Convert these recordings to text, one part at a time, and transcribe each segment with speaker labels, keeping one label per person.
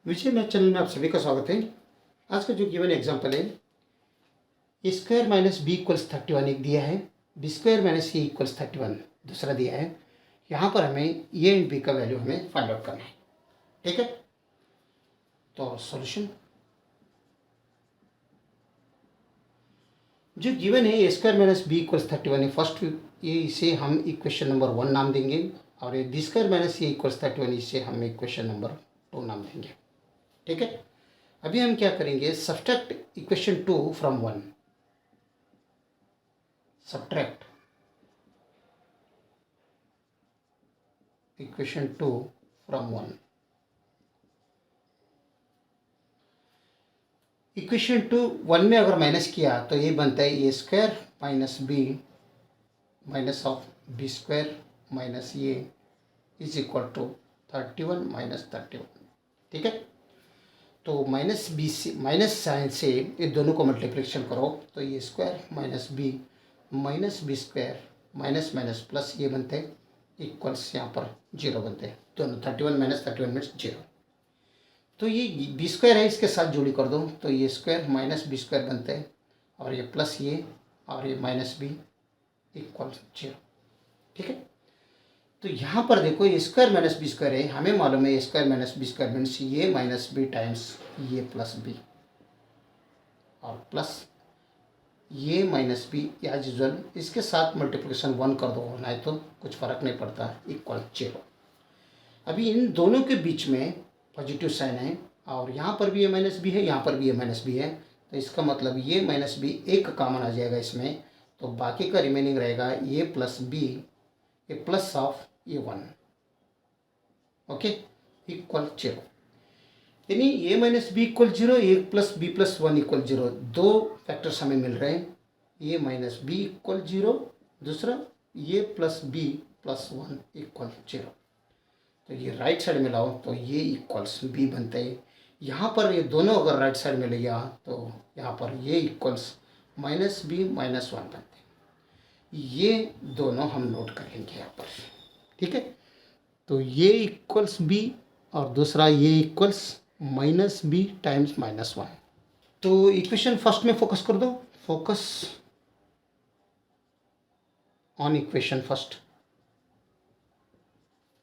Speaker 1: विजय math channel में आप सभी का स्वागत है। आज का जो गिवन एग्जांपल है, a square minus B equals 31 एक दिया है, बी स्क्वायर माइनस ए इक्वल्स 31 दूसरा दिया है। यहाँ पर हमें ए एंड बी का वैल्यू हमें फाइंड आउट करना है। ठीक है, तो सॉल्यूशन जो गिवन है, a square minus B equals 31 है। फर्स्ट ये इसे हम इक्वेशन नंबर 1 नाम देंगे और ये बी स्क्वायर माइनस ए इक्वल्स 31 इसे हम इक्वेशन नंबर 2 नाम देंगे। ठीक है, अभी हम क्या करेंगे, subtract equation 2 from 1। Subtract equation 2 from 1। Equation 2 1 में अगर माइनस किया तो ये बनता है a square minus B minus of b square minus a is equal to 31 minus 31। ठीक है, तो माइनस बी से माइनस साइन से ये दोनों को मल्टीप्लिकेशन करो तो ये square minus B square minus minus plus ये बनते हैं इक्वल्स यहाँ पर 0 बनते हैं। दोनों 31 माइनस 31 मीन्स 0। तो ये बी स्क्वायर है, इसके साथ जोड़ी कर दो तो ये स्क्वायर माइनस बी स्क्वायर बनते हैं और ये प्लस ये और ये माइनस बी इक्वल 0। ठीक है, तो यहाँ पर देखो ये स्क्वायर माइनस बी स्क्वायर है, हमें मालूम है square minus B square means A minus B times A plus B और plus A minus B as usual इसके साथ मल्टीप्लिकेशन 1 कर दो, नहीं तो कुछ फ़र्क नहीं पड़ता, इक्वल 0। अभी इन दोनों के बीच में पॉजिटिव साइन है और यहाँ पर भी ये माइनस बी है, यहाँ पर भी ये माइनस बी है, तो इसका मतलब ये माइनस बी एक कॉमन आ जाएगा इसमें, तो बाकी का रिमेनिंग रहेगा ये प्लस बी ये प्लस ऑफ ये 1। Okay, equal 0। यानी ए माइनस बी इक्वल 0, एक प्लस बी प्लस 1 इक्वल 0। दो फैक्टर्स हमें मिल रहे हैं, ए माइनस बी इक्वल 0, दूसरा ये प्लस बी प्लस 1 इक्वल 0। तो ये राइट साइड में लाओ तो ये इक्वल्स बी बनते हैं। यहाँ पर ये दोनों अगर राइट साइड में ले गया तो यहाँ पर ये इक्वल्स माइनस बी माइनस 1 बनते हैं। ये दोनों हम नोट करेंगे यहाँ पर। ठीक है, तो ये इक्वल्स बी और दूसरा A equals minus B times minus 1। तो इक्वेशन फर्स्ट में फोकस कर दो, फोकस ऑन इक्वेशन फर्स्ट।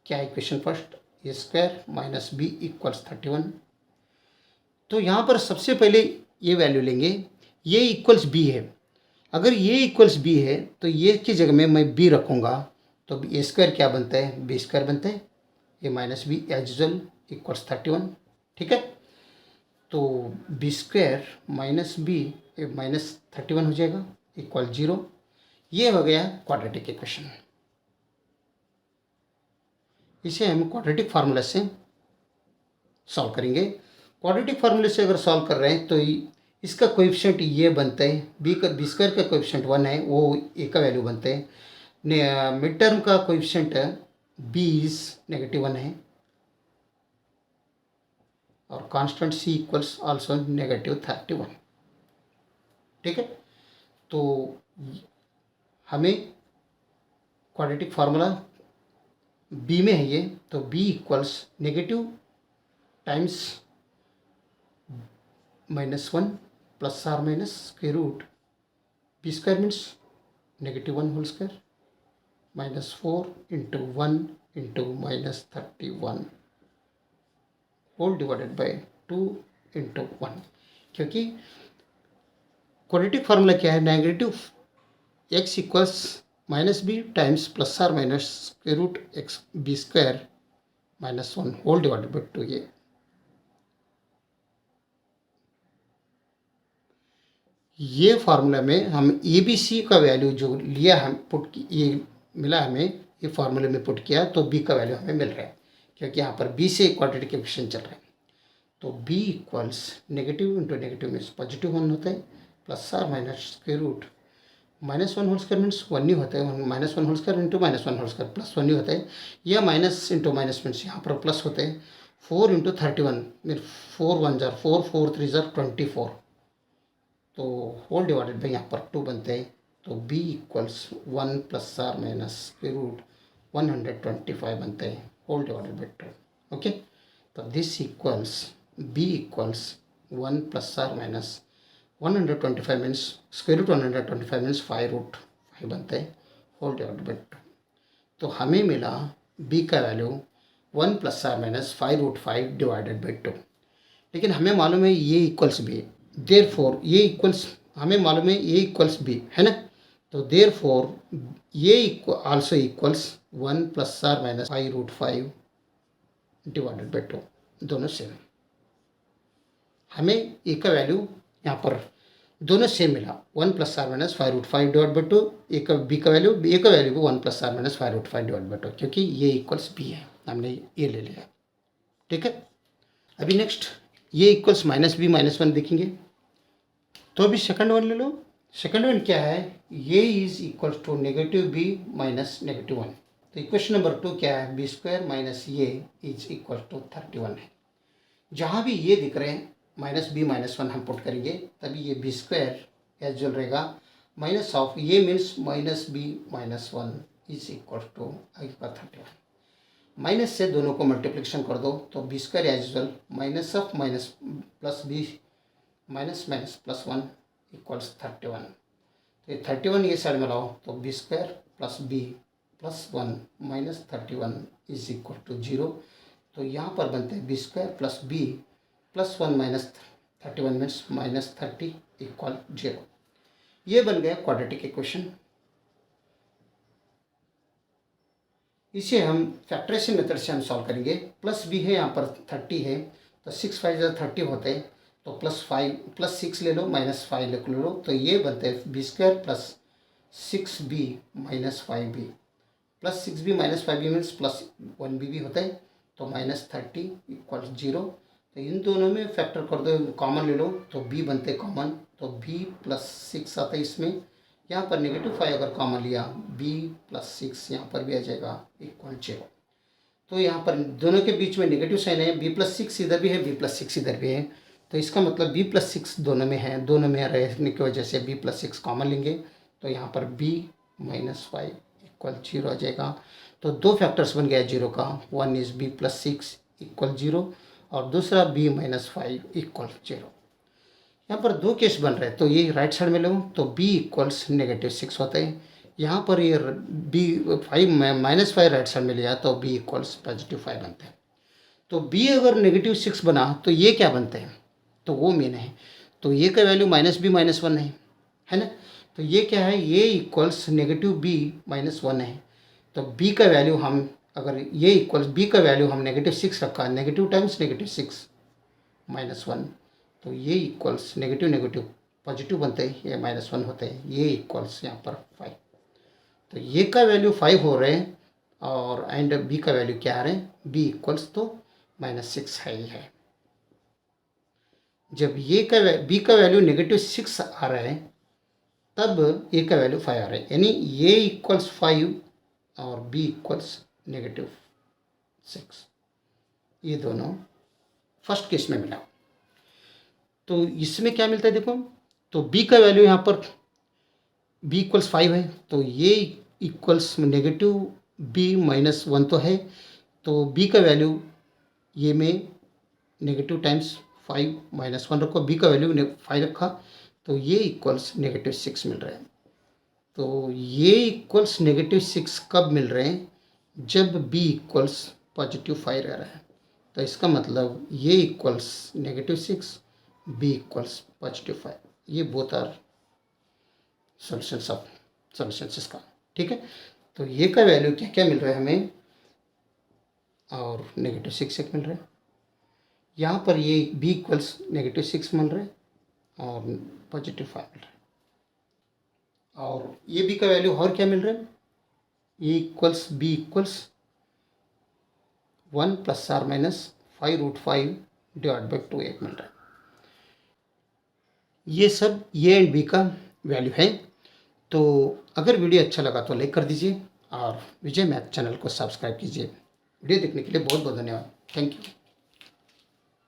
Speaker 1: क्या equation first, A square minus B equals 31। तो यहाँ पर सबसे पहले ये वैल्यू लेंगे, ये इक्वल्स बी है। अगर ये इक्वल्स बी है तो ये की जगह में मैं बी रखूँगा तो ए स्क्वायर क्या बनता है, बी स्क्वायर बनता है, A minus B as usual equals 31। ठीक है, तो B square minus B minus 31 हो जाएगा इक्वल 0। ये हो गया क्वाड्रेटिक इक्वेशन। इसे हम क्वाड्रेटिक फार्मूला से सॉल्व करेंगे। क्वाड्रेटिक फार्मूले से अगर सॉल्व कर रहे हैं तो इसका कोएफिशिएंट ये बनता है, बी स्क्वायर का कोएफिशिएंट 1 है, वो ए का वैल्यू बनता है। मिड टर्म का कोएफिशिएंट बी इज -1 है और कांस्टेंट सी इक्वल्स आल्सो -31। ठीक है, तो हमें क्वाड्रेटिक फार्मूला बी में है ये, तो B equals negative times -1 plus or minus square root B square means -1 whole square minus 4 into 1 into minus 31 whole divided by 2 into 1। क्योंकि क्वाड्रेटिक फार्मूला क्या है, negative X equals minus B times plus or minus square root X B square minus 1 whole divided by 2। ये formula में हम A B C का value जो लिया हम पुट ये मिला हमें, ये फार्मूले में पुट किया तो बी का वैल्यू हमें मिल रहा है, क्योंकि यहाँ पर बी से क्वाड्रेटिक इक्वेशन चल रहा है। तो B equals negative into negative means positive 1 होता है, plus or minus square root -1 whole square means 1 ही होता है, -1 whole square into -1 whole square plus 1 ही होता है, या माइनस इंटू माइनस मीन्स यहाँ पर प्लस होते हैं। 4 इंटू 31 मीन 4 1 जार 4 4 3 जार 24, तो होल डिवाइडेड बाई यहाँ पर 2 बनते हैं। तो B equals 1 plus or minus square root 125 बनते हैं होल डिवाइडेड बाई 2। ओके, तो this equals B equals 1 plus or minus 125 means square root 125 means 5√5 बनता है होल डिवाइड बाई 2। तो हमें मिला बी का value 1 plus or minus 5√5 divided by 2। लेकिन हमें मालूम है A equals B, therefore A equals, हमें मालूम है ये इक्वल्स बी है ना, तो therefore A also equals 1 plus or minus 5√5 divided by 2, दोनों सेम। हमें ए का वैल्यू यहाँ पर दोनों सेम मिला, 1 plus or minus 5√5 divide by 2। A का बी का वैल्यू, ए का वैल्यू भी 1 plus or minus 5√5 divide by 2, क्योंकि ये इक्वल्स बी है, हमने ये ले लिया। ठीक है, अभी नेक्स्ट ये इक्वल्स -b-1 देखेंगे। तो अभी सेकंड वन ले लो। सेकंड वन क्या है, A is equal to -b minus -1। तो इक्वेशन नंबर 2 क्या है, b² माइनस ये इज इक्वल टू 31 है। जहाँ भी ये दिख रहे हैं -b-1 हम पुट करेंगे, तभी ये b² एज वेल रहेगा minus of A means -b-1 is equal to 31। Minus से दोनों को मल्टीप्लिकेशन कर दो तो b² as usual minus of minus plus b minus minus plus 1 equals 31। तो ये 31 ये साइड में लाओ तो b² plus b plus 1 minus 31 is equal to 0। तो यहाँ पर बनते हैं b² plus b plus 1 minus 31 means minus 30 equal 0। ये बन गया क्वाड्रेटिक इक्वेशन। इसे हम फैक्टराइजेशन मेथड से हम सॉल्व करेंगे। प्लस b है, यहाँ पर 30 है, तो 6 5 30 होते हैं, तो प्लस 6 ले लो माइनस 5 ले लो, तो ये बनते हैं b² plus 6b minus 5b plus 6b minus 5b means plus 1b भी होता है, तो माइनस 30 इक्वल 0। तो इन दोनों में फैक्टर कर दो, कॉमन ले लो, तो b बनते कॉमन, तो b प्लस 6 आता है इसमें। यहाँ पर -5 अगर कॉमन लिया, b प्लस 6 यहाँ पर भी आ जाएगा इक्वल 0। तो यहाँ पर दोनों के बीच में नेगेटिव साइन है, b प्लस 6 इधर भी है, b प्लस 6 इधर भी है, तो इसका मतलब b प्लस 6 दोनों में है, दोनों में रहने की वजह से b प्लस 6 कॉमन लेंगे, तो यहाँ पर b माइनस 5 इक्वल 0 आ जाएगा। तो दो फैक्टर्स बन गया 0 का, one is b plus 6 equal 0 और दूसरा b माइनस 5 इक्वल 0। यहाँ पर दो केस बन रहे हैं, तो ये राइट साइड में लो तो b इक्वल्स -6 होता है। यहाँ पर ये -5 राइट साइड में लिया तो b इक्वल्स +5 बनता है। तो b अगर -6 बना तो ये क्या बनते हैं, तो वो मेन है। तो ये का वैल्यू -b-1 है ना, तो ये क्या है, ये इक्वल्स -b-1 है। तो b का वैल्यू हम अगर ये इक्वल्स b का वैल्यू हम -6 रखा, नेगेटिव टाइम्स -6 -1, तो ये इक्वल्स नेगेटिव पॉजिटिव बनते हैं, ये -1 होते हैं, ये इक्वल्स यहाँ पर 5। तो ये का वैल्यू 5 हो रहे हैं और एंड b का वैल्यू क्या आ रहे हैं, b इक्वल्स तो -6 है ही है। जब ये का b का वैल्यू -6 आ रहा है तब a का वैल्यू 5 आ रहा है, यानी ये इक्वल्स 5 और b इक्वल्स -6। ये दोनों फर्स्ट केस में मिला। तो इसमें क्या मिलता है देखो, तो b का वैल्यू यहाँ पर b इक्वल्स 5 है, तो ये इक्वल्स -b-1 तो है, तो b का वैल्यू ये में नेगेटिव टाइम्स 5 -1 रखो, b का वैल्यू 5 रखा, तो ये इक्वल्स -6 मिल रहा है। तो ये इक्वल्स -6 कब मिल रहे हैं, जब b इक्वल्स +5 रह रहा है। तो इसका मतलब ये इक्वल्स -6, b इक्वल्स +5। ये बोथ आर सॉल्यूशंस इसका। ठीक है, तो ये का वैल्यू क्या क्या मिल रहा है हमें, और -6 एक मिल रहा है। यहाँ पर ये b इक्वल्स -6 मिल रहा है और +5 मिल रहा है। और ये b का वैल्यू और क्या मिल रहा है, A equals b equals 1 + r - 5√5 divide by 2 एक मिल रहा है। ये सब ए एंड बी का वैल्यू है। तो अगर वीडियो अच्छा लगा तो लाइक कर दीजिए और विजय मैथ चैनल को सब्सक्राइब कीजिए। वीडियो देखने के लिए बहुत बहुत धन्यवाद। Thank you.